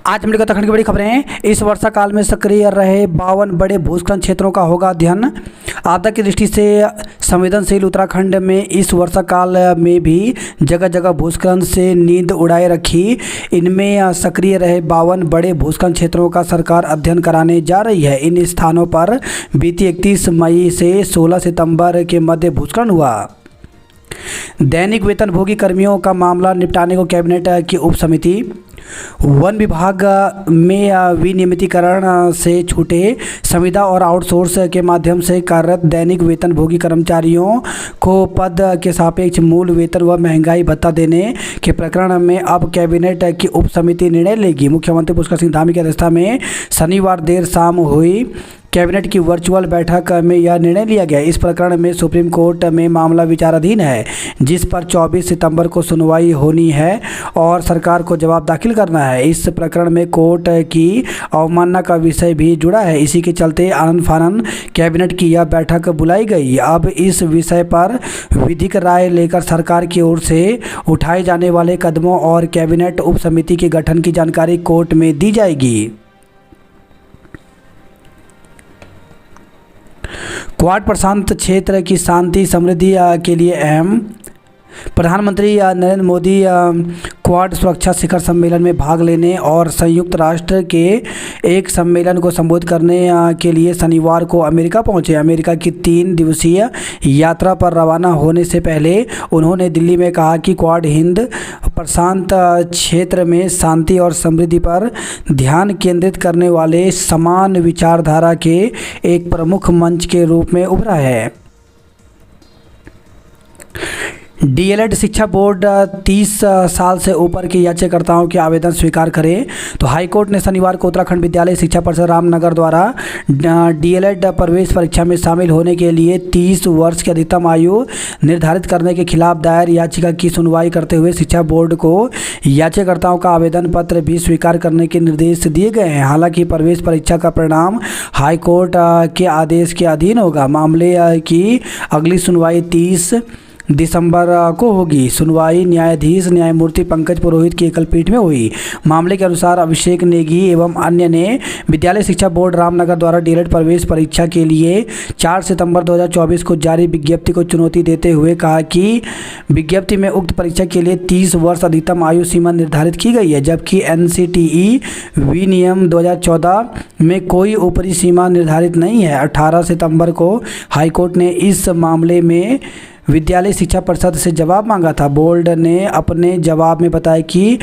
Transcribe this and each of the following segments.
आज हम लोग उत्तराखंड की बड़ी खबरें। इस वर्षा काल में सक्रिय रहे 52 बड़े भूस्खलन क्षेत्रों का होगा अध्ययन। आपदा की दृष्टि से संवेदनशील उत्तराखंड में इस वर्षा काल में भी जगह जगह भूस्खलन से नींद उड़ाए रखी। इनमें सक्रिय रहे 52 बड़े भूस्खलन क्षेत्रों का सरकार अध्ययन कराने जा रही है। इन स्थानों पर बीती 31 मई से 16 सितंबर के मध्य भूस्खलन हुआ। दैनिक वेतनभोगी कर्मियों का मामला निपटाने को कैबिनेट की उप समिति। वन विभाग में विनियमितीकरण से छूटे संविदा और आउटसोर्स के माध्यम से कार्यरत दैनिक वेतनभोगी कर्मचारियों को पद के सापेक्ष मूल वेतन व महंगाई भत्ता देने के प्रकरण में अब कैबिनेट की उप समिति निर्णय लेगी। मुख्यमंत्री पुष्कर सिंह धामी की अध्यक्षता में शनिवार देर शाम हुई कैबिनेट की वर्चुअल बैठक में यह निर्णय लिया गया। इस प्रकरण में सुप्रीम कोर्ट में मामला विचाराधीन है, जिस पर 24 सितंबर को सुनवाई होनी है और सरकार को जवाब दाखिल करना है। इस प्रकरण में कोर्ट की अवमानना का विषय भी जुड़ा है। इसी के चलते आनन फानन कैबिनेट की यह बैठक बुलाई गई। अब इस विषय पर विधिक राय लेकर सरकार की ओर से उठाए जाने वाले कदमों और कैबिनेट उप समिति के गठन की जानकारी कोर्ट में दी जाएगी। क्वाड प्रशांत क्षेत्र की शांति समृद्धि के लिए अहम। प्रधानमंत्री नरेंद्र मोदी क्वाड सुरक्षा शिखर सम्मेलन में भाग लेने और संयुक्त राष्ट्र के एक सम्मेलन को संबोधित करने के लिए शनिवार को अमेरिका पहुंचे। अमेरिका की 3 दिवसीय यात्रा पर रवाना होने से पहले उन्होंने दिल्ली में कहा कि क्वाड हिंद प्रशांत क्षेत्र में शांति और समृद्धि पर ध्यान केंद्रित करने वाले समान विचारधारा के एक प्रमुख मंच के रूप में उभरा है। डीएलएड शिक्षा बोर्ड 30 साल से ऊपर के याचिकाकर्ताओं के आवेदन स्वीकार करे तो हाईकोर्ट ने शनिवार को उत्तराखंड विद्यालय शिक्षा परिषद रामनगर द्वारा डीएलएड प्रवेश परीक्षा में शामिल होने के लिए 30 वर्ष की अधिकतम आयु निर्धारित करने के खिलाफ दायर याचिका की सुनवाई करते हुए शिक्षा बोर्ड को याचिकाकर्ताओं का आवेदन पत्र भी स्वीकार करने के निर्देश दिए गए हैं। हालांकि प्रवेश परीक्षा का परिणाम हाईकोर्ट के आदेश के अधीन होगा। मामले की अगली सुनवाई 30 दिसंबर को होगी। सुनवाई न्यायाधीश न्यायमूर्ति पंकज पुरोहित की एकल पीठ में हुई। मामले के अनुसार अभिषेक नेगी एवं अन्य ने विद्यालय शिक्षा बोर्ड रामनगर द्वारा डीएलएड प्रवेश परीक्षा के लिए 4 सितंबर 2024 को जारी विज्ञप्ति को चुनौती देते हुए कहा कि विज्ञप्ति में उक्त परीक्षा के लिए 30 वर्ष अधिकतम आयु सीमा निर्धारित की गई है, जबकि एनसीटीई विनियम 2014 में कोई ऊपरी सीमा निर्धारित नहीं है। 18 सितंबर को हाईकोर्ट ने इस मामले में विद्यालय शिक्षा परिषद से जवाब मांगा था। बोर्ड ने अपने जवाब में बताया कि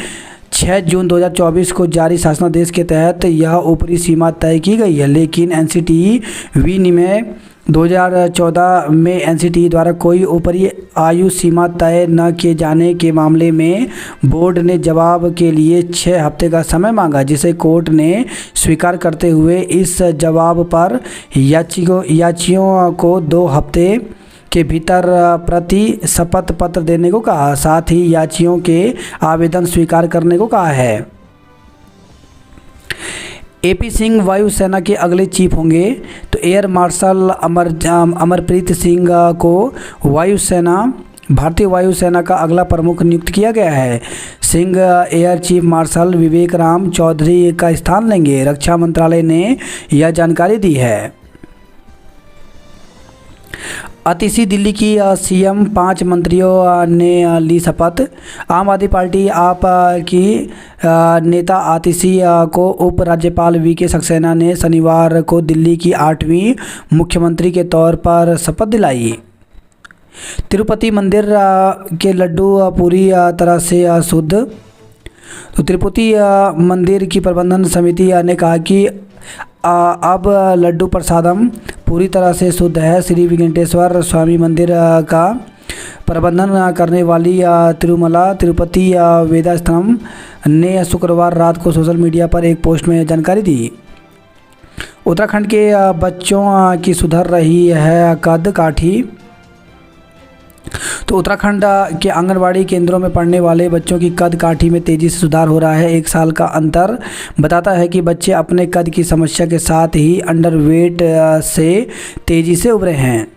6 जून 2024 को जारी शासनादेश के तहत यह ऊपरी सीमा तय की गई है, लेकिन एनसीटीई विनियम 2014 में एनसीटीई द्वारा कोई ऊपरी आयु सीमा तय न किए जाने के मामले में बोर्ड ने जवाब के लिए 6 हफ्ते का समय मांगा, जिसे कोर्ट ने स्वीकार करते हुए इस जवाब पर याचियों को 2 हफ्ते के भीतर प्रति शपथ पत्र देने को कहा। साथ ही याचियों के आवेदन स्वीकार करने को कहा है। एपी सिंह वायुसेना के अगले चीफ होंगे तो एयर मार्शल अमरप्रीत सिंह को भारतीय वायुसेना का अगला प्रमुख नियुक्त किया गया है। सिंह एयर चीफ मार्शल विवेक राम चौधरी का स्थान लेंगे। रक्षा मंत्रालय ने यह जानकारी दी है। अतिशी दिल्ली की सीएम 5 मंत्रियों ने ली शपथ। आम आदमी पार्टी आप की नेता आतिशी को उप राज्यपाल वीके सक्सेना ने शनिवार को दिल्ली की 8वीं मुख्यमंत्री के तौर पर शपथ दिलाई। तिरुपति मंदिर के लड्डू पूरी तरह से शुद्ध। तो तिरुपति मंदिर की प्रबंधन समिति ने कहा कि अब लड्डू प्रसादम पूरी तरह से शुद्ध है। श्री वेंकटेश्वर स्वामी मंदिर का प्रबंधन करने वाली तिरुमला तिरुपति वेदाश्रम ने शुक्रवार रात को सोशल मीडिया पर एक पोस्ट में जानकारी दी। उत्तराखंड के बच्चों की सुधर रही है कद काठी। तो उत्तराखंड के आंगनवाड़ी केंद्रों में पढ़ने वाले बच्चों की कद काठी में तेज़ी से सुधार हो रहा है। 1 साल का अंतर बताता है कि बच्चे अपने कद की समस्या के साथ ही अंडरवेट से तेज़ी से उभरे हैं।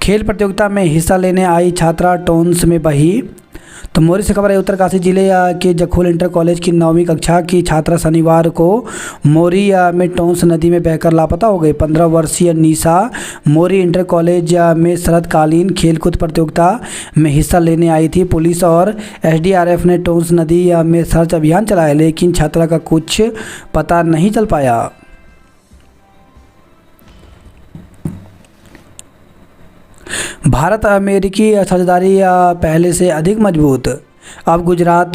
खेल प्रतियोगिता में हिस्सा लेने आई छात्रा टोन्स में बही। तो मोरी से खबर है, उत्तरकाशी जिले के जखोल इंटर कॉलेज की 9वीं कक्षा की छात्रा शनिवार को मोरी में टोंस नदी में बहकर लापता हो गई। 15 वर्षीय निशा मोरी इंटर कॉलेज में शरतकालीन खेलकूद प्रतियोगिता में हिस्सा लेने आई थी। पुलिस और एसडीआरएफ ने टोंस नदी में सर्च अभियान चलाया, लेकिन छात्रा का कुछ पता नहीं चल पाया। भारत अमेरिकी साझेदारी पहले से अधिक मजबूत। अब गुजरात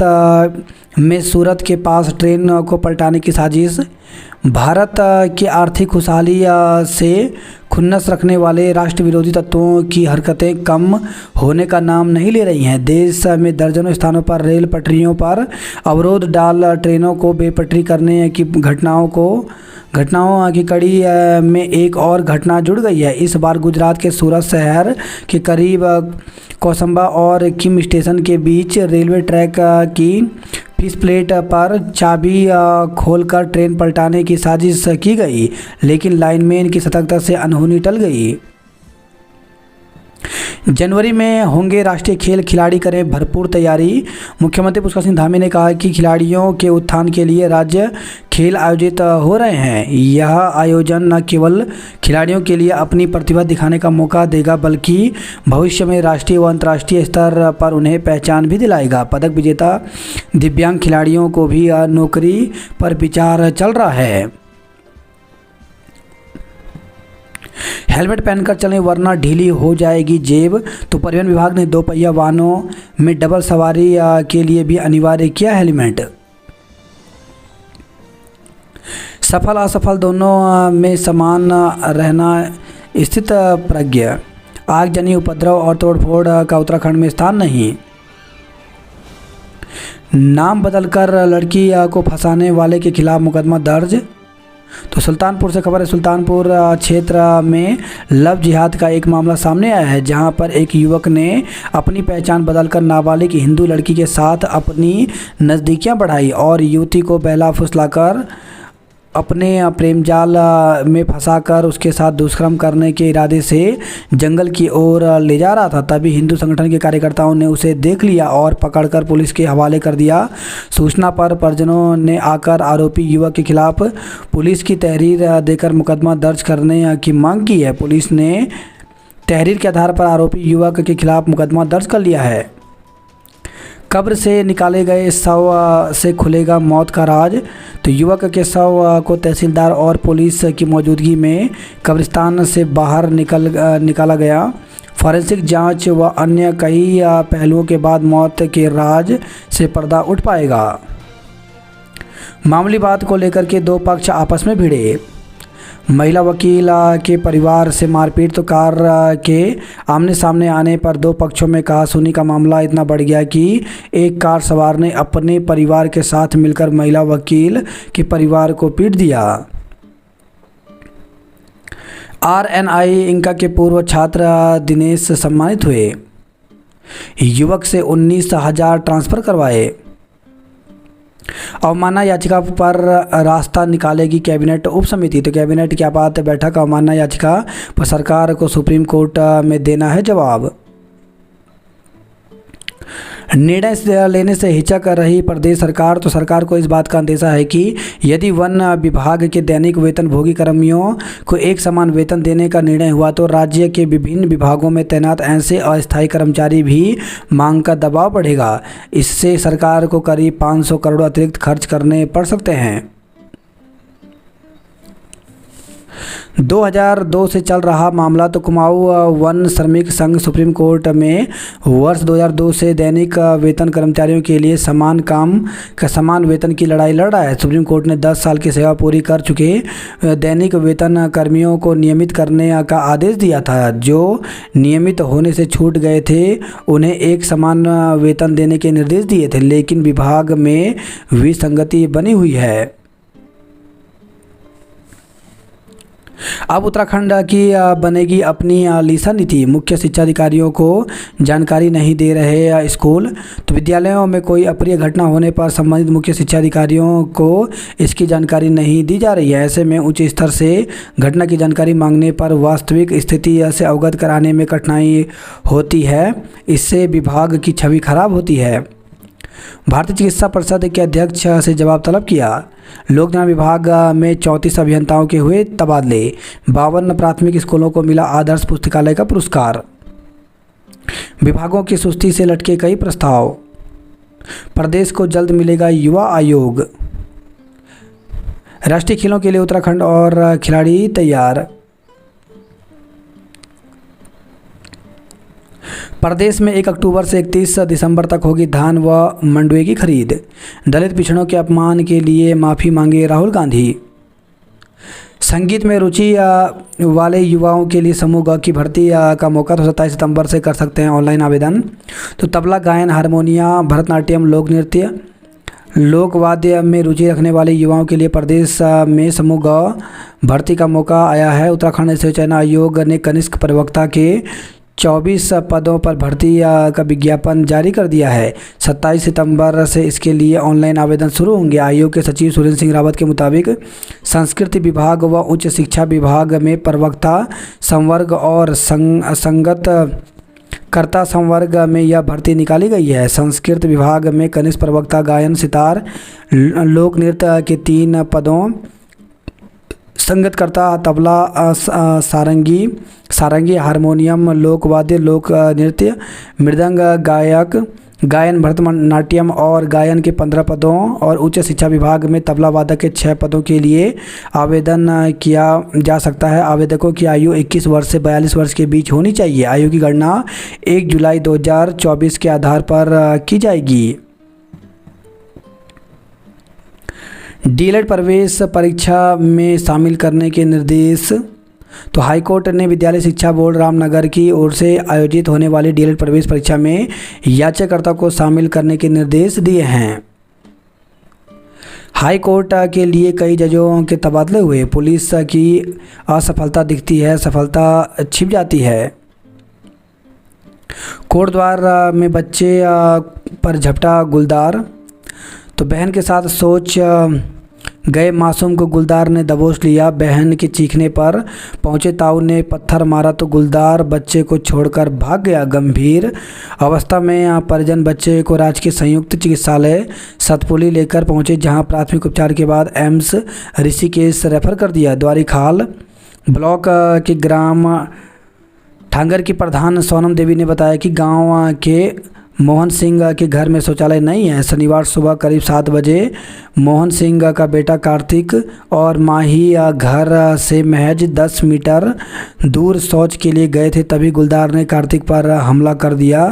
में सूरत के पास ट्रेन को पलटाने की साजिश। भारत की आर्थिक खुशहाली से खुन्नस रखने वाले राष्ट्र विरोधी तत्वों की हरकतें कम होने का नाम नहीं ले रही हैं। देश में दर्जनों स्थानों पर रेल पटरियों पर अवरोध डाल ट्रेनों को बेपटरी करने की घटनाओं की कड़ी में एक और घटना जुड़ गई है। इस बार गुजरात के सूरत शहर के करीब कोसंबा और किम स्टेशन के बीच रेलवे ट्रैक की फिश प्लेट पर चाबी खोलकर ट्रेन पलटाने की साजिश की गई, लेकिन लाइनमैन की सतर्कता से अनहोनी टल गई। जनवरी में होंगे राष्ट्रीय खेल, खिलाड़ी करें भरपूर तैयारी। मुख्यमंत्री पुष्कर सिंह धामी ने कहा कि खिलाड़ियों के उत्थान के लिए राज्य खेल आयोजित हो रहे हैं। यह आयोजन न केवल खिलाड़ियों के लिए अपनी प्रतिभा दिखाने का मौका देगा, बल्कि भविष्य में राष्ट्रीय व अंतर्राष्ट्रीय स्तर पर उन्हें पहचान भी दिलाएगा। पदक विजेता दिव्यांग खिलाड़ियों को भी नौकरी पर विचार चल रहा है। हेलमेट पहनकर चलें वरना ढीली हो जाएगी जेब। तो परिवहन विभाग ने दोपहिया वाहनों में डबल सवारी के लिए भी अनिवार्य किया हेलमेट। सफल असफल दोनों में समान रहना स्थित प्रज्ञ। आगजनी, उपद्रव और तोड़फोड़ का उत्तराखंड में स्थान नहीं। नाम बदलकर लड़की को फंसाने वाले के खिलाफ मुकदमा दर्ज। तो सुल्तानपुर से खबर है, सुल्तानपुर क्षेत्र में लव जिहाद का एक मामला सामने आया है, जहां पर एक युवक ने अपनी पहचान बदलकर नाबालिग हिंदू लड़की के साथ अपनी नज़दीकियां बढ़ाई और युवती को बहला फुसलाकर अपने प्रेम जाल में फंसाकर उसके साथ दुष्कर्म करने के इरादे से जंगल की ओर ले जा रहा था। तभी हिंदू संगठन के कार्यकर्ताओं ने उसे देख लिया और पकड़कर पुलिस के हवाले कर दिया। सूचना पर परिजनों ने आकर आरोपी युवक के खिलाफ पुलिस की तहरीर देकर मुकदमा दर्ज करने की मांग की है। पुलिस ने तहरीर के आधार पर आरोपी युवक के खिलाफ मुकदमा दर्ज कर लिया है। कब्र से निकाले गए शव से खुलेगा मौत का राज। तो युवक के शव को तहसीलदार और पुलिस की मौजूदगी में कब्रिस्तान से बाहर निकाला गया। फॉरेंसिक जांच व अन्य कई पहलुओं के बाद मौत के राज से पर्दा उठ पाएगा। मामूली बात को लेकर के दो पक्ष आपस में भिड़े। महिला वकील के परिवार से मारपीट। तो कार के आमने सामने आने पर दो पक्षों में कहासुनी का मामला इतना बढ़ गया कि एक कार सवार ने अपने परिवार के साथ मिलकर महिला वकील के परिवार को पीट दिया। आरएनआई इंका के पूर्व छात्र दिनेश सम्मानित हुए। युवक से 19,000 ट्रांसफ़र करवाए। अवमानना याचिका पर रास्ता निकालेगी कैबिनेट उप समिति। तो कैबिनेट की आपात बैठक अवमानना याचिका पर सरकार को सुप्रीम कोर्ट में देना है जवाब। निर्णय लेने से हिचक रही प्रदेश सरकार। तो सरकार को इस बात का अंदेशा है कि यदि वन विभाग के दैनिक वेतनभोगी कर्मियों को एक समान वेतन देने का निर्णय हुआ तो राज्य के विभिन्न विभागों में तैनात ऐसे अस्थायी कर्मचारी भी मांग का दबाव बढ़ेगा। इससे सरकार को करीब 500 करोड़ अतिरिक्त खर्च करने पड़ सकते हैं। 2002 से चल रहा मामला। तो कुमाऊं वन श्रमिक संघ सुप्रीम कोर्ट में वर्ष 2002 से दैनिक वेतन कर्मचारियों के लिए समान काम का समान वेतन की लड़ाई लड़ रहा है। सुप्रीम कोर्ट ने 10 साल की सेवा पूरी कर चुके दैनिक वेतन कर्मियों को नियमित करने का आदेश दिया था। जो नियमित होने से छूट गए थे उन्हें एक समान वेतन देने के निर्देश दिए थे, लेकिन विभाग में विसंगति बनी हुई है। अब उत्तराखंड की बनेगी अपनी लीसा नीति। मुख्य शिक्षा अधिकारियों को जानकारी नहीं दे रहे स्कूल। तो विद्यालयों में कोई अप्रिय घटना होने पर संबंधित मुख्य शिक्षा अधिकारियों को इसकी जानकारी नहीं दी जा रही है। ऐसे में उच्च स्तर से घटना की जानकारी मांगने पर वास्तविक स्थिति से अवगत कराने में कठिनाई होती है। इससे विभाग की छवि खराब होती है। भारतीय चिकित्सा परिषद के अध्यक्ष से जवाब तलब किया। लोक निर्माण विभाग में 34 अभियंताओं के हुए तबादले। 52 प्राथमिक स्कूलों को मिला आदर्श पुस्तकालय का पुरस्कार। विभागों की सुस्ती से लटके कई प्रस्ताव। प्रदेश को जल्द मिलेगा युवा आयोग। राष्ट्रीय खेलों के लिए उत्तराखंड और खिलाड़ी तैयार। प्रदेश में 1 अक्टूबर से 31 दिसंबर तक होगी धान व मंडुए की खरीद। दलित पिछड़ों के अपमान के लिए माफ़ी मांगे राहुल गांधी। संगीत में रुचि वाले युवाओं के लिए समूह ग की भर्ती का मौका तो 27 सितंबर से कर सकते हैं ऑनलाइन आवेदन। तो तबला गायन, हारमोनिया, भरतनाट्यम, लोक नृत्य, लोक वाद्य में रुचि रखने वाले युवाओं के लिए प्रदेश में समूह ग भर्ती का मौका आया है। उत्तराखंड स्थित चयन आयोग ने कनिष्ठ प्रवक्ता के 24 पदों पर भर्ती का विज्ञापन जारी कर दिया है। 27 सितंबर से इसके लिए ऑनलाइन आवेदन शुरू होंगे। आयोग के सचिव सुरेंद्र सिंह रावत के मुताबिक संस्कृति विभाग व उच्च शिक्षा विभाग में प्रवक्ता संवर्ग और संगत कर्ता संवर्ग में यह भर्ती निकाली गई है। संस्कृत विभाग में कनिष्ठ प्रवक्ता, गायन, सितार, लोक नृत्य के 3 पदों, संगीतकर्ता, तबला, सारंगी, हारमोनियम, लोक वाद्य, लोक नृत्य, मृदंग, गायक, गायन, भरतनाट्यम और गायन के 15 पदों और उच्च शिक्षा विभाग में तबला वादक के 6 पदों के लिए आवेदन किया जा सकता है। आवेदकों की आयु 21 वर्ष से 42 वर्ष के बीच होनी चाहिए। आयु की गणना 1 जुलाई 2024 के आधार पर की जाएगी। डीएलएड प्रवेश परीक्षा में शामिल करने के निर्देश। तो हाईकोर्ट ने विद्यालय शिक्षा बोर्ड रामनगर की ओर से आयोजित होने वाली डीएलएड प्रवेश परीक्षा में याचिकाकर्ता को शामिल करने के निर्देश दिए हैं। हाईकोर्ट के लिए कई जजों के तबादले हुए। पुलिस की असफलता दिखती है, सफलता छिप जाती है। कोट द्वार में बच्चे पर झपटा गुलदार। तो बहन के साथ सोच गए मासूम को गुलदार ने दबोच लिया। बहन के चीखने पर पहुंचे ताऊ ने पत्थर मारा तो गुलदार बच्चे को छोड़कर भाग गया। गंभीर अवस्था में परिजन बच्चे को राजकीय संयुक्त चिकित्सालय सतपुली लेकर पहुंचे, जहां प्राथमिक उपचार के बाद एम्स ऋषिकेश रेफर कर दिया। द्वारीखाल ब्लॉक के ग्राम ठांगर की प्रधान सोनम देवी ने बताया कि गांव के मोहन सिंह के घर में शौचालय नहीं है। शनिवार सुबह करीब 7 बजे मोहन सिंह का बेटा कार्तिक और माही घर से महज 10 मीटर दूर शौच के लिए गए थे, तभी गुलदार ने कार्तिक पर हमला कर दिया।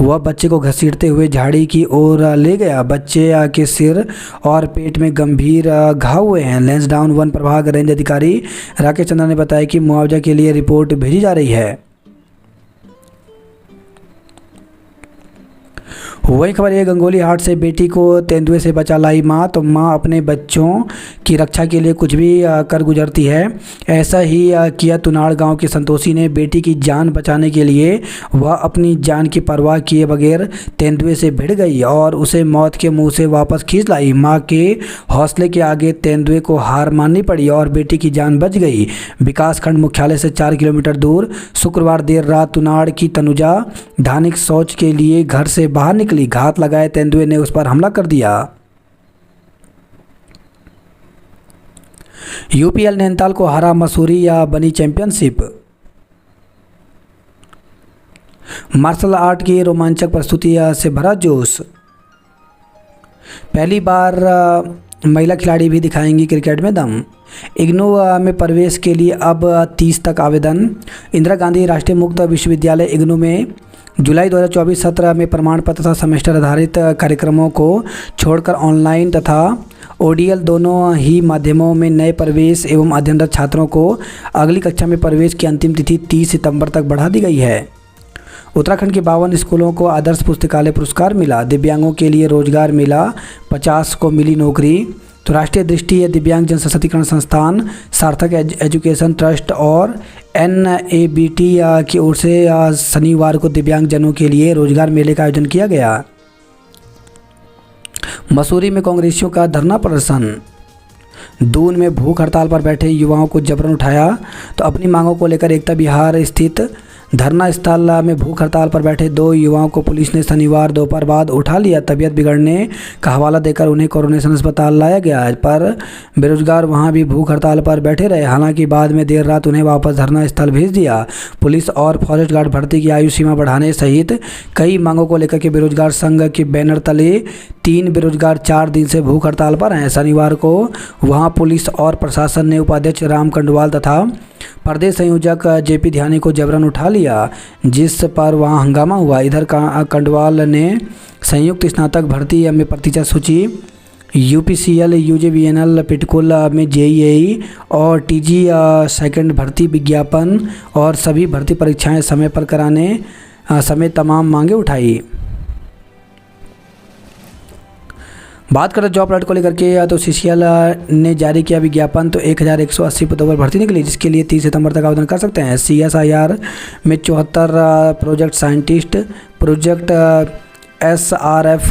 वह बच्चे को घसीटते हुए झाड़ी की ओर ले गया। बच्चे के सिर और पेट में गंभीर घाव हुए हैं। लैंसडाउन वन प्रभाग रेंज अधिकारी राकेश चंद्रा ने बताया कि मुआवजा के लिए रिपोर्ट भेजी जा रही है। वही खबर है, गंगोली हाट से बेटी को तेंदुए से बचा लाई माँ। तो माँ अपने बच्चों की रक्षा के लिए कुछ भी कर गुजरती है। ऐसा ही किया तुनाड़ गांव के संतोषी ने। बेटी की जान बचाने के लिए वह अपनी जान की परवाह किए बगैर तेंदुए से भिड़ गई और उसे मौत के मुंह से वापस खींच लाई। माँ के हौसले के आगे तेंदुए को हार माननी पड़ी और बेटी की जान बच गई। विकासखंड मुख्यालय से 4 किलोमीटर दूर शुक्रवार देर रात तुनाड़ की तनुजा दैनिक शौच के लिए घर से बाहर निकली। घात लगाए तेंदुए ने उस पर हमला कर दिया। यूपीएल नैनीताल को हरा मसूरी या बनी चैंपियनशिप। मार्शल आर्ट की रोमांचक प्रस्तुति से भरा जोश। पहली बार महिला खिलाड़ी भी दिखाएंगी क्रिकेट में दम। इग्नू में प्रवेश के लिए अब 30 तक आवेदन। इंदिरा गांधी राष्ट्रीय मुक्त विश्वविद्यालय इग्नू में जुलाई 2024 सत्र में प्रमाण पत्र तथा सेमेस्टर आधारित कार्यक्रमों को छोड़कर ऑनलाइन तथा ओडीएल दोनों ही माध्यमों में नए प्रवेश एवं अध्ययनरत छात्रों को अगली कक्षा में प्रवेश की अंतिम तिथि 30 सितंबर तक बढ़ा दी गई है। उत्तराखंड के 52 स्कूलों को आदर्श पुस्तकालय पुरस्कार मिला। दिव्यांगों के लिए रोजगार मिला, 50 को मिली नौकरी। तो राष्ट्रीय दृष्टि दिव्यांग जन सशक्तिकरण संस्थान, सार्थक एजुकेशन ट्रस्ट और NABT की ओर से शनिवार को दिव्यांग जनों के लिए रोजगार मेले का आयोजन किया गया। मसूरी में कांग्रेसियों का धरना प्रदर्शन। दून में भूख हड़ताल पर बैठे युवाओं को जबरन उठाया। तो अपनी मांगों को लेकर एकता विहार स्थित धरना स्थल में भूख हड़ताल पर बैठे 2 युवाओं को पुलिस ने शनिवार दोपहर बाद उठा लिया। तबीयत बिगड़ने का हवाला देकर उन्हें कोरोनेशन अस्पताल लाया गया, पर बेरोजगार वहां भी भूख हड़ताल पर बैठे रहे। हालांकि बाद में देर रात उन्हें वापस धरना स्थल भेज दिया। पुलिस और फॉरेस्ट गार्ड भर्ती की आयु सीमा बढ़ाने सहित कई मांगों को लेकर के बेरोजगार संघ के बैनर तले 3 बेरोजगार 4 दिन से भूख हड़ताल पर हैं। शनिवार को वहां पुलिस और प्रशासन ने उपाध्यक्ष राम कंडवाल तथा प्रदेश संयोजक जेपी ध्यानी को जबरन उठा लिया, जिस पर वहां हंगामा हुआ। इधर कंडवाल ने संयुक्त स्नातक भर्ती में प्रतीक्षा सूची, यूपीसीएल, यूजेवीएनएल, पिटकुल में जेईई और टीजी सेकंड भर्ती विज्ञापन और सभी भर्ती परीक्षाएं समय पर कराने समेत तमाम मांगे उठाई। बात करें जॉब अलर्ट को लेकर के, तो सीसीएल ने जारी किया विज्ञापन। तो 1180 पदों पर भर्ती निकली, जिसके लिए 30 सितंबर तक आवेदन कर सकते हैं। CSIR में 74 प्रोजेक्ट साइंटिस्ट, प्रोजेक्ट SRF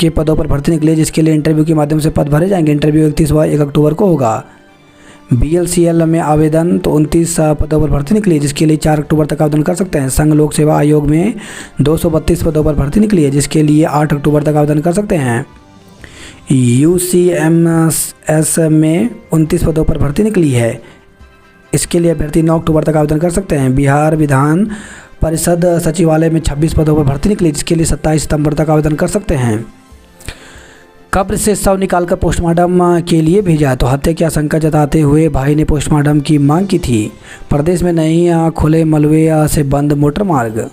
के पदों पर भर्ती निकली, जिसके लिए इंटरव्यू के माध्यम से पद भरे जाएंगे। इंटरव्यू 31 व 1 अक्टूबर को होगा। BLCL में आवेदन तो 29 पदों पर भर्ती निकली है, जिसके लिए 4 अक्टूबर तक आवेदन कर सकते हैं। संघ लोक सेवा आयोग में 232 पदों पर भर्ती निकली है, जिसके लिए 8 अक्टूबर तक आवेदन कर सकते हैं। UCMS में 29 पदों पर भर्ती निकली है, इसके लिए अभ्यर्थी 9 अक्टूबर तक आवेदन कर सकते हैं। बिहार विधान परिषद सचिवालय में 26 पदों पर भर्ती निकली, जिसके लिए 27 सितंबर तक आवेदन कर सकते हैं। कब्र से शव निकालकर पोस्टमार्टम के लिए भेजा, तो हत्या की आशंका जताते हुए भाई ने पोस्टमार्टम की मांग की थी। प्रदेश में नहीं खुले मलबे से बंद मोटर मार्ग।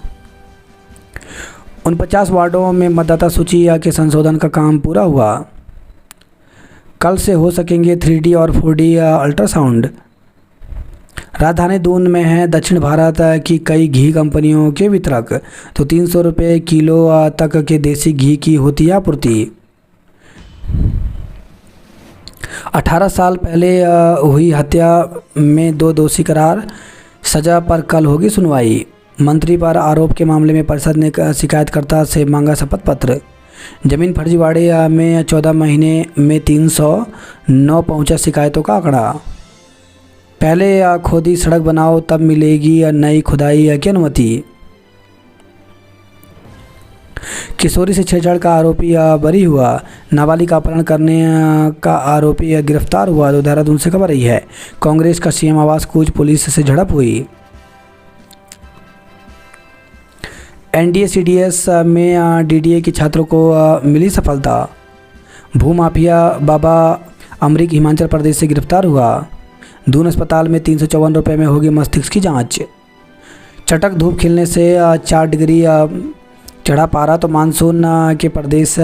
49 वार्डों में मतदाता सूची के संशोधन का काम पूरा हुआ। कल से हो सकेंगे 3D और 4D अल्ट्रासाउंड। राजधानी दून में है दक्षिण भारत की कई घी कंपनियों के वितरक, तो 300 रुपये किलो तक के देसी घी की होती है आपूर्ति। 18 साल पहले हुई हत्या में 2 दोषी करार, सजा पर कल होगी सुनवाई। मंत्री पर आरोप के मामले में परिषद ने शिकायतकर्ता से मांगा शपथ पत्र। जमीन फर्जीवाड़े में 14 महीने में 309 पहुंचा शिकायतों का आंकड़ा। पहले खोदी सड़क बनाओ तब मिलेगी नई खुदाई की अनुमति। किशोरी से छेड़छाड़ का आरोपी बरी हुआ। नाबालिग का अपहरण करने का आरोपी गिरफ्तार हुआ। तो देहरादून से खबर रही है। कांग्रेस का सीएम आवास कूच पुलिस से झड़प हुई। NDA CDS में DDA के छात्रों को मिली सफलता। भूमाफिया बाबा अमरीक हिमाचल प्रदेश से गिरफ्तार हुआ। दून अस्पताल में 354 रुपये में होगी मस्तिष्क की जांच। चटक धूप खिलने से 4 डिग्री चढ़ा पारा। तो मानसून के प्रदेश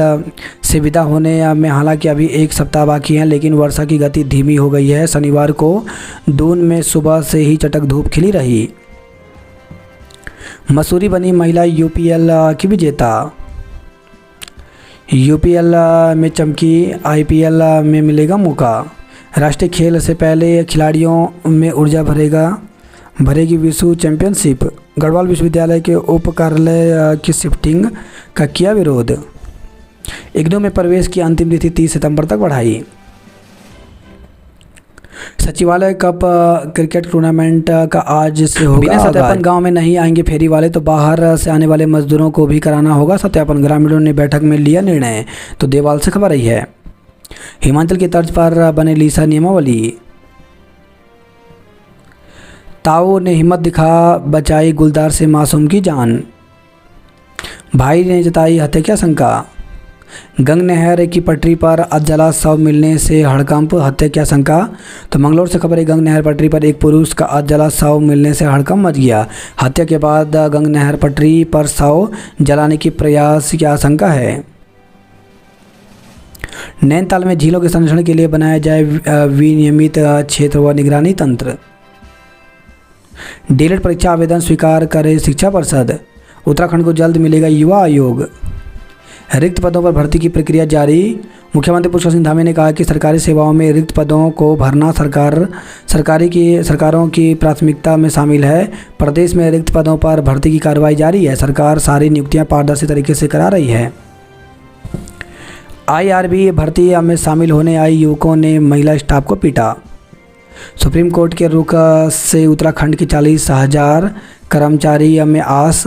से विदा होने में हालांकि अभी 1 सप्ताह बाकी है, लेकिन वर्षा की गति धीमी हो गई है। शनिवार को दून में सुबह से ही चटक धूप खिली रही। मसूरी बनी महिला UPL की विजेता। UPL में चमकी, IPL में मिलेगा मौका। राष्ट्रीय खेल से पहले खिलाड़ियों में ऊर्जा भरेगी विश्व चैंपियनशिप। गढ़वाल विश्वविद्यालय के उप कार्यालय की शिफ्टिंग का किया विरोध। इग्नू में प्रवेश की अंतिम तिथि 30 सितंबर तक बढ़ाई। सचिवालय कप क्रिकेट टूर्नामेंट का आज से होगा। बिना सत्यापन गांव में नहीं आएंगे फेरी वाले, तो बाहर से आने वाले मजदूरों को भी कराना होगा सत्यापन। ग्रामीणों ने बैठक में लिया निर्णय। तो देवाल से खबर रही है। हिमाचल की तर्ज पर बने लीसा नियमावली। ताऊ ने हिम्मत दिखा बचाई गुलदार से मासूम की जान। भाई ने जताई हत्या की आशंका। गंग नहर की पटरी पर अधजला शव मिलने से हड़कंप, हत्या की आशंका। तो मंगलौर से खबर है। गंग नहर पटरी पर एक पुरुष का अधजला शव मिलने से हड़कंप मच गया। हत्या के बाद गंग नहर पटरी पर शव जलाने की प्रयास की आशंका है। नैनीताल में झीलों के संरक्षण के लिए बनाया जाए विनियमित क्षेत्र व निगरानी तंत्र। डीएलएड परीक्षा आवेदन स्वीकार करे शिक्षा परिषद। उत्तराखंड को जल्द मिलेगा युवा आयोग। रिक्त पदों पर भर्ती की प्रक्रिया जारी। मुख्यमंत्री पुष्कर सिंह धामी ने कहा कि सरकारी सेवाओं में रिक्त पदों को भरना सरकारों की प्राथमिकता में शामिल है। प्रदेश में रिक्त पदों पर भर्ती की कार्रवाई जारी है। सरकार सारी नियुक्तियां पारदर्शी तरीके से करा रही है। IRB भर्ती में शामिल होने आई युवकों ने महिला स्टाफ को पीटा। सुप्रीम कोर्ट के रुख से उत्तराखंड की 40,000 कर्मचारी में आस।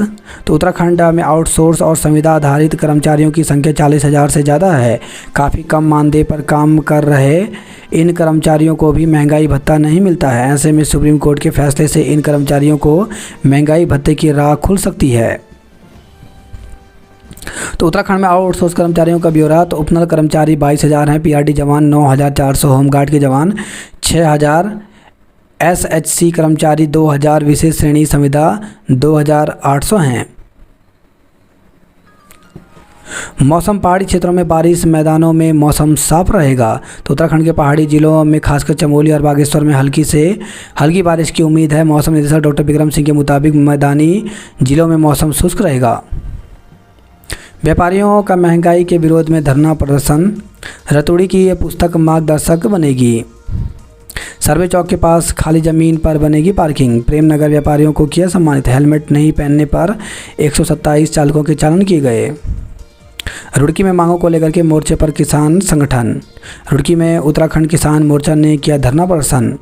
तो उत्तराखंड में आउटसोर्स और संविदा आधारित कर्मचारियों की संख्या 40,000 से ज़्यादा है। काफ़ी कम मानदेय पर काम कर रहे इन कर्मचारियों को भी महंगाई भत्ता नहीं मिलता है। ऐसे में सुप्रीम कोर्ट के फैसले से इन कर्मचारियों को महंगाई भत्ते की राह खुल सकती है। तो उत्तराखंड में आउटसोर्स कर्मचारियों का ब्यौरा। तो उपनल कर्मचारी 22,000 हैं, पीआरडी जवान 9,400, होमगार्ड के जवान 6,000, एसएचसी कर्मचारी 2,000, विशेष श्रेणी संविदा 2,800 हैं। मौसम पहाड़ी क्षेत्रों में बारिश, मैदानों में मौसम साफ रहेगा। तो उत्तराखंड के पहाड़ी जिलों में खासकर चमोली और बागेश्वर में हल्की से हल्की बारिश की उम्मीद है। मौसम निदेशक डॉक्टर विक्रम सिंह के मुताबिक मैदानी जिलों में मौसम शुष्क रहेगा। व्यापारियों का महंगाई के विरोध में धरना प्रदर्शन। रतूड़ी की यह पुस्तक मार्गदर्शक बनेगी। सर्वे चौक के पास खाली ज़मीन पर बनेगी पार्किंग। प्रेमनगर व्यापारियों को किया सम्मानित। हेलमेट नहीं पहनने पर 127 चालकों के चालान किए गए। रुड़की में मांगों को लेकर के मोर्चे पर किसान संगठन। रुड़की में उत्तराखंड किसान मोर्चा ने किया धरना प्रदर्शन।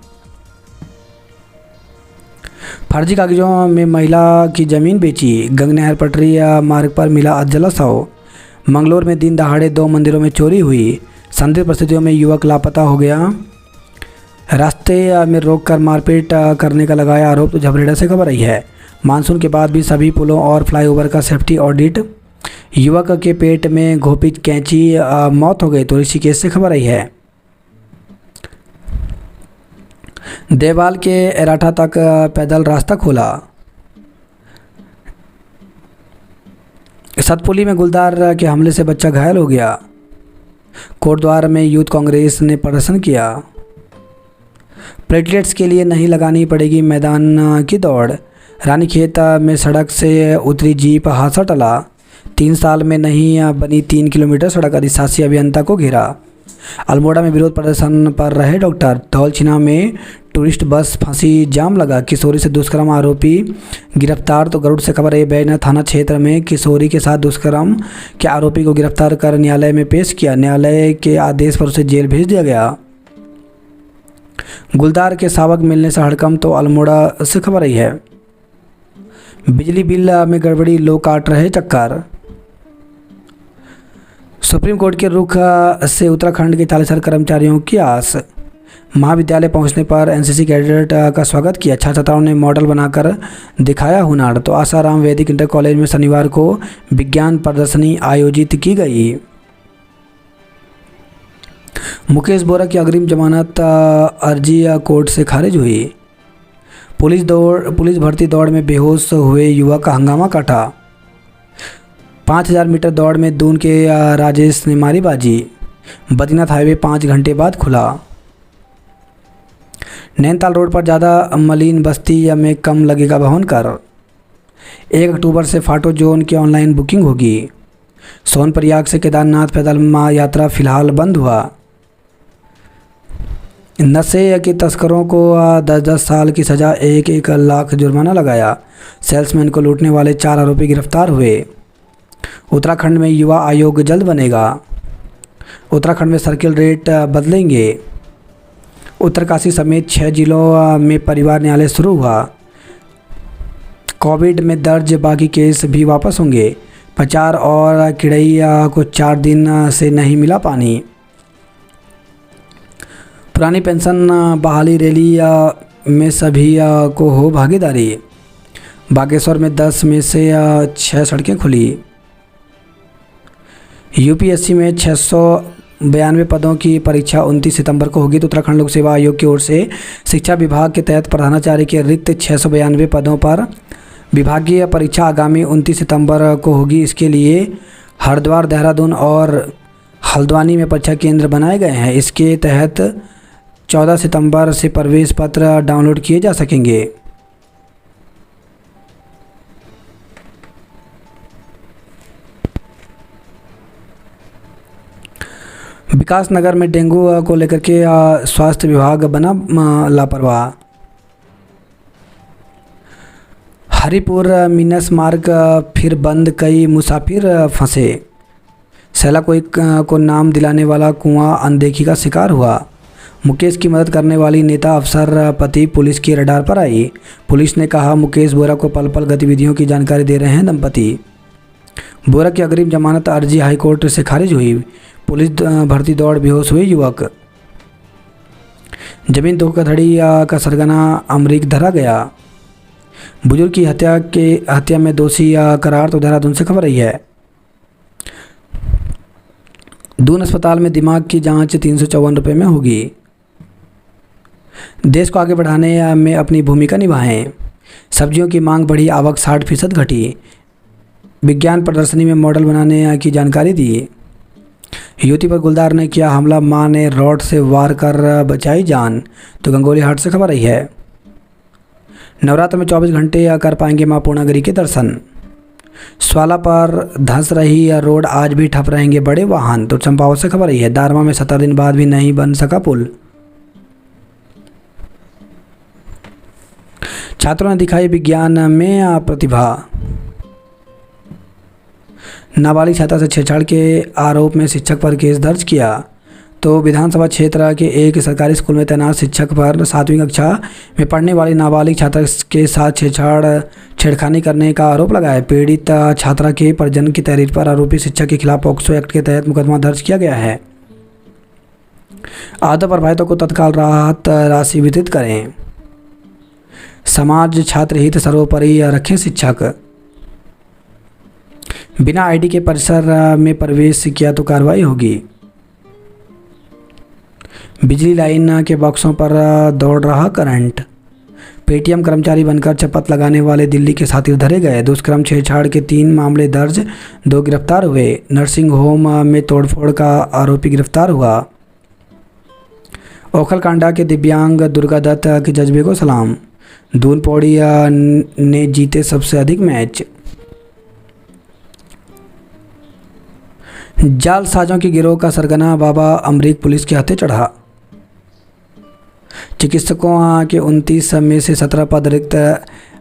फर्जी कागजों में महिला की जमीन बेची। गंगनहर पटरी मार्ग पर मिला अधजला शव। मंगलोर में दिन दहाड़े 2 मंदिरों में चोरी हुई। संदिग्ध परिस्थितियों में युवक लापता हो गया। रास्ते में रोककर मारपीट करने का लगाया आरोप। तो झबरेड़ा से खबर आई है। मानसून के बाद भी सभी पुलों और फ्लाईओवर का सेफ्टी ऑडिट। युवक के पेट में घोपी कैंची, मौत हो गई। तो ऋषिकेश से खबर आई है। देवाल के एराठा तक पैदल रास्ता खोला। सतपुली में गुलदार के हमले से बच्चा घायल हो गया। कोटद्वार में यूथ कांग्रेस ने प्रदर्शन किया। प्लेटलेट्स के लिए नहीं लगानी पड़ेगी मैदान की दौड़। रानीखेत में सड़क से उतरी जीप, हादसा टला। 3 साल में नहीं बनी 3 किलोमीटर सड़क, अधिशासी अभियंता को घेरा। अल्मोड़ा में विरोध प्रदर्शन पर रहे डॉक्टर। धौलछिना में टूरिस्ट बस फंसी, जाम लगा। किशोरी से दुष्कर्म आरोपी गिरफ्तार। तो गरुड़ से खबर है। बैजनाथ थाना क्षेत्र में किशोरी के साथ दुष्कर्म के आरोपी को गिरफ्तार कर न्यायालय में पेश किया। न्यायालय के आदेश पर उसे जेल भेज दिया गया। गुलदार के शावक मिलने से हड़कंप। तो अल्मोड़ा से खबर आई है। बिजली बिल में गड़बड़ी, लोग काट रहे चक्कर। सुप्रीम कोर्ट के रुख से उत्तराखंड के 40,000 कर्मचारियों की आस। महाविद्यालय पहुंचने पर एनसीसी कैडेट का स्वागत किया। छात्र छात्राओं ने मॉडल बनाकर दिखाया हुनर। तो आसाराम वैदिक इंटर कॉलेज में शनिवार को विज्ञान प्रदर्शनी आयोजित की गई। मुकेश बोरा की अग्रिम जमानत अर्जी कोर्ट से खारिज हुई। पुलिस भर्ती दौड़ में बेहोश हुए युवक का हंगामा काटा। 5,000 मीटर दौड़ में दून के राजेश ने मारी बाजी। बद्रीनाथ हाईवे 5 घंटे बाद खुला। नैनीताल रोड पर ज़्यादा मलिन बस्ती में कम लगेगा भवन कर। 1 अक्टूबर से फाटो जोन की ऑनलाइन बुकिंग होगी। सोनप्रयाग से केदारनाथ पैदल यात्रा फिलहाल बंद हुआ। नशे के तस्करों को 10-10 साल की सज़ा, 1-1 लाख जुर्माना लगाया। सेल्समैन को लूटने वाले 4 आरोपी गिरफ्तार हुए। उत्तराखंड में युवा आयोग जल्द बनेगा। उत्तराखंड में सर्किल रेट बदलेंगे। उत्तरकाशी समेत 6 जिलों में परिवार न्यायालय शुरू हुआ। कोविड में दर्ज बाकी केस भी वापस होंगे। पचार और किड़ैया को 4 दिन से नहीं मिला पानी। पुरानी पेंशन बहाली रैली में सभी को हो भागीदारी। बागेश्वर में 10 में से 6 सड़कें खुली। यूपीएससी में 692 पदों की परीक्षा 29 सितंबर को होगी। तो उत्तराखंड लोक सेवा आयोग की ओर से शिक्षा विभाग के तहत प्रधानाचार्य के रिक्त 692 पदों पर विभागीय परीक्षा आगामी 29 सितंबर को होगी। इसके लिए हरिद्वार, देहरादून और हल्द्वानी में परीक्षा केंद्र बनाए गए हैं। इसके तहत 14 सितंबर से प्रवेश पत्र डाउनलोड किए जा सकेंगे। विकास नगर में डेंगू को लेकर के स्वास्थ्य विभाग बना लापरवाह। हरिपुर मीनस मार्ग फिर बंद, कई मुसाफिर फंसे। सैला को नाम दिलाने वाला कुआं अनदेखी का शिकार हुआ। मुकेश की मदद करने वाली नेता अफसर पति पुलिस की रडार पर आई। पुलिस ने कहा मुकेश बोरा को पल पल गतिविधियों की जानकारी दे रहे हैं दंपति। बोरा की अग्रिम जमानत अर्जी हाईकोर्ट से खारिज हुई। पुलिस भर्ती दौड़ बेहोश हुए युवक। जमीन धोखाधड़ी का सरगना अमरीक धरा गया। बुजुर्ग की हत्या में दोषी करार तो देहरादून से खबर आई है। दून अस्पताल में दिमाग की जांच 354 रुपये में होगी। देश को आगे बढ़ाने में अपनी भूमिका निभाएं। सब्जियों की मांग बढ़ी, आवक 60% घटी। विज्ञान प्रदर्शनी में मॉडल बनाने की जानकारी दी। युवती पर गुलदार ने किया हमला, मां ने रॉड से वार कर बचाई जान, तो गंगोली हाट से खबर आई है। नवरात्र में 24 घंटे कर पाएंगे मां पूर्णागिरी के दर्शन। स्वाला पर धंस रही रोड, आज भी ठप रहेंगे बड़े वाहन, तो चंपावत से खबर आई है। दारमा में 17 दिन बाद भी नहीं बन सका पुल। छात्रों ने दिखाई विज्ञान में प्रतिभा। नाबालिग छात्रा से छेड़छाड़ के आरोप में शिक्षक पर केस दर्ज किया। तो विधानसभा क्षेत्र के एक सरकारी स्कूल में तैनात शिक्षक पर 7वीं कक्षा में पढ़ने वाली नाबालिग छात्रा के साथ छेड़खानी करने का आरोप लगाया। पीड़ित छात्रा के परिजन की तहरीर पर आरोपी शिक्षक के खिलाफ पॉक्सो एक्ट के तहत मुकदमा दर्ज किया गया है। आपदा प्रभावितों को तत्काल राहत राशि वितरित करें। समाज छात्र हित सर्वोपरि रखें शिक्षक। बिना आईडी के परिसर में प्रवेश किया तो कार्रवाई होगी। बिजली लाइन के बॉक्सों पर दौड़ रहा करंट। पेटीएम कर्मचारी बनकर शपथ लगाने वाले दिल्ली के साथी धरे गए। दुष्कर्म छेड़छाड़ के 3 मामले दर्ज, 2 गिरफ्तार हुए। नर्सिंग होम में तोड़फोड़ का आरोपी गिरफ्तार हुआ। ओखलकांडा के दिव्यांग दुर्गा दत्त के जज्बे को सलाम। दून पौड़ी ने जीते सबसे अधिक मैच। जालसाजों के गिरोह का सरगना बाबा अमरीक पुलिस के हाथे चढ़ा। चिकित्सकों के 29 में से 17 पद रिक्त,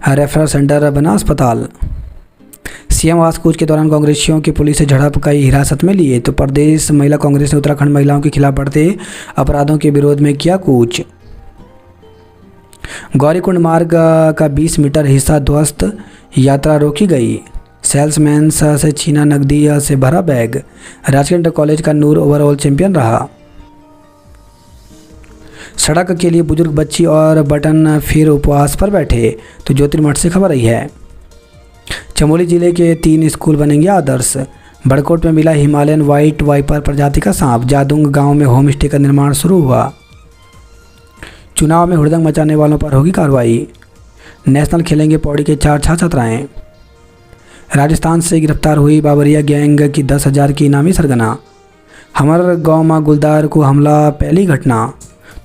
रेफरल सेंटर बना अस्पताल। सीएम आवास कूच के दौरान कांग्रेसियों की पुलिस से झड़प कई हिरासत में लिए। तो प्रदेश महिला कांग्रेस ने उत्तराखंड महिलाओं के खिलाफ बढ़ते अपराधों के विरोध में किया कूच। गौरीकुंड मार्ग का 20 मीटर हिस्सा ध्वस्त, यात्रा रोकी गई। सेल्समैन से छीना नकदी से भरा बैग। राजकीय इंटर कॉलेज का नूर ओवरऑल चैंपियन रहा। सड़क के लिए बुजुर्ग बच्ची और बटन फिर उपवास पर बैठे, तो ज्योतिर्मठ से खबर आई है। चमोली जिले के 3 स्कूल बनेंगे आदर्श। बड़कोट में मिला हिमालयन व्हाइट वाइपर प्रजाति का सांप। जादूंग गांव में होम स्टे का निर्माण शुरू हुआ। चुनाव में हुड़दंग मचाने वालों पर होगी कार्रवाई। नेशनल खेलेंगे पौड़ी के 4 छात्राएं। राजस्थान से गिरफ्तार हुई बाबरिया गैंग की 10,000 की इनामी सरगना। हमारे गांव में गुलदार को हमला पहली घटना,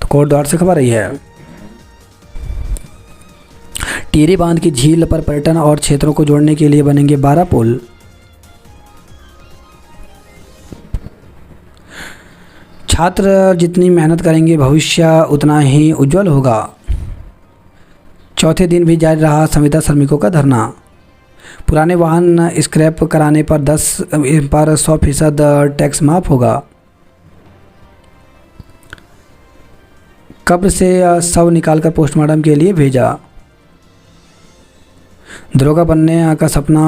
तो कोटद्वार से खबर आई है। टिहरी बांध की झील पर पर्यटन और क्षेत्रों को जोड़ने के लिए बनेंगे 12 पुल। छात्र जितनी मेहनत करेंगे भविष्य उतना ही उज्जवल होगा। चौथे दिन भी जारी रहा संविदा श्रमिकों का धरना। पुराने वाहन स्क्रैप कराने पर 100% टैक्स माफ होगा। कब्र से शव निकालकर पोस्टमार्टम के लिए भेजा। दरोगा बनने का सपना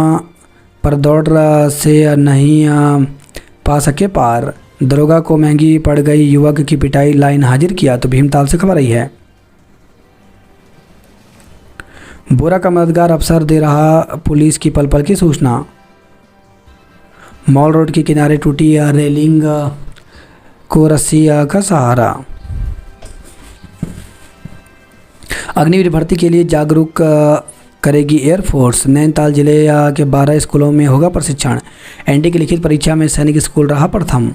पर दौड़ से नहीं पा सके पार। दरोगा को महंगी पड़ गई युवक की पिटाई, लाइन हाजिर किया, तो भीमताल से खबर आई है। बोरा का मददगार अफसर दे रहा पुलिस की पल पल की सूचना। मॉल रोड के किनारे टूटी रेलिंग को रस्सी का सहारा। अग्निवीर भर्ती के लिए जागरूक करेगी एयरफोर्स। नैनीताल जिले के 12 स्कूलों में होगा प्रशिक्षण। एनडी की लिखित परीक्षा में सैनिक स्कूल रहा प्रथम।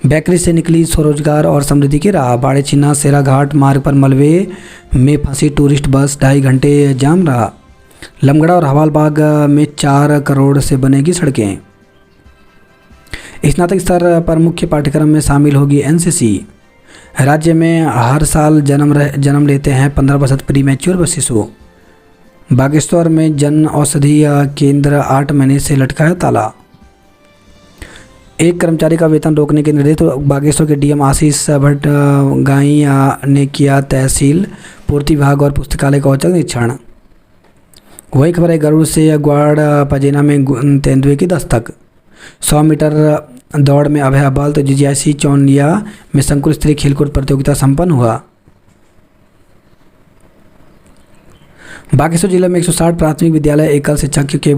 बेकरी से निकली स्वरोजगार और समृद्धि की राह। बाड़े चिन्ना सेरा घाट मार्ग पर मलबे में फंसी टूरिस्ट बस, 2.5 घंटे जाम रहा। लमगड़ा और हवालबाग में 4 करोड़ से बनेगी सड़कें। स्नातक स्तर पर मुख्य पाठ्यक्रम में शामिल होगी एनसीसी। राज्य में हर साल जन्म लेते हैं 15% प्री मैच्योर शिशु। बागेश्वर में जन औषधि केंद्र 8 महीने से लटका है ताला। एक कर्मचारी का वेतन रोकने के निर्देश। तो बागेश्वर के डीएम आशीष भट्ट गाई ने किया तहसील पूर्ति विभाग और पुस्तकालय का औचक निरीक्षण। वही खबर है गरुड़ से ग्वाड़ पजेना में तेंदुए की दस्तक। 100 मीटर दौड़ में अभय अब्बाल तो जीजीआईसी चौनिया में संकुल स्तरीय खेलकूद प्रतियोगिता संपन्न हुआ। बागेश्वर जिले में 160 प्राथमिक विद्यालय एकल शिक्षक के